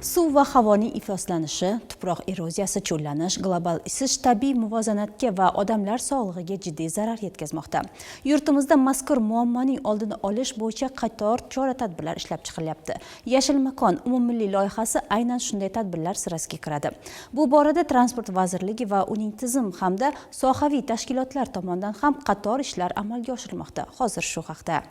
Suv va havoning ifloslanishi, tuproq eroziyasi, cho'llanish, global isish tabiiy muvozanatga va odamlar sog'lig'iga jiddiy zarar yetkazmoqda. Yurtimizda mazkur muammoning oldini olish bo'yicha qator chora-tadbirlar ishlab chiqilyapti. Yashil makon umummilliy loyihasi aynan shunday tadbirlar sirasiga kiradi. Bu borada Transport vazirligi va uning tizim hamda sohaviy tashkilotlar tomonidan ham qator ishlar amalga oshirilmoqda. Hozir shu haqda.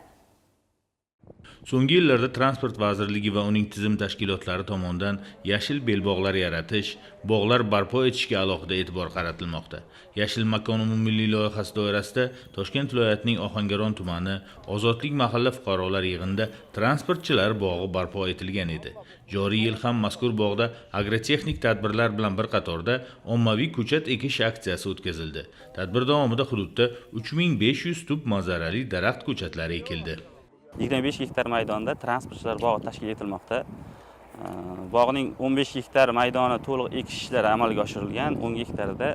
So'nggi yillarda Transport vazirligi va uning tizim tashkilotlari tomonidan yashil belbog'lar yaratish, bog'lar barpo etishga alohida e'tibor qaratilmoqda. Yashil makon umummilliy loyihasi doirasida Toshkent viloyatining Ohangaron tumani Ozodlik mahalla fuqarolar yig'inida transportchilar bog'i barpo etilgan edi. Joriy yil ham mazkur bog'da agrotexnik tadbirlar bilan bir qatorda ommaviy ko'chat ekish aksiyasi o'tkazildi. Tadbir davomida hududda 3500 tub manzarali daraxt ko'chatlari ekildi. 25 gektar maydonda transportchilar bog'i tashkil etilmoqda. Bog'ning 15 gektar maydoni to'liq ekish ishlari amalga oshirilgan, 10 gektarida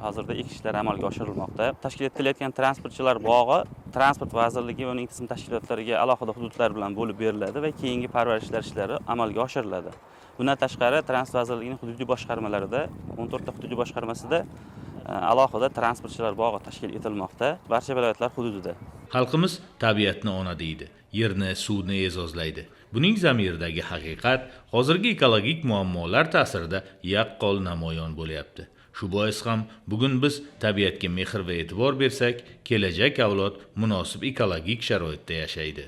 hozirda ekish ishlari amalga oshirilmoqda. Tashkil etilayotgan transportchilar bog'i Transport vazirligi va uning tizim tashkilotlariga alohida hududlar bilan bo'lib beriladi va keyingi parvarishlar ishlari amalga oshiriladi. Bundan tashqari Transport vazirligining hududiy boshqarmalarida 14 ta hududiy boshqarmasida alohida transportchilar bog'i tashkil etilmoqda barcha viloyatlar hududida. Xalqimiz tabiatni ona deydi, yerni, suvni e'zozlaydi. Buning zamiridagi haqiqat hozirgi ekologik muammolar ta'sirida yaqqol namoyon bo'lyapti. Shu bois ham bugun biz tabiatga mehr va e'tibor bersak, kelajak avlod munosib ekologik sharoitda yashaydi.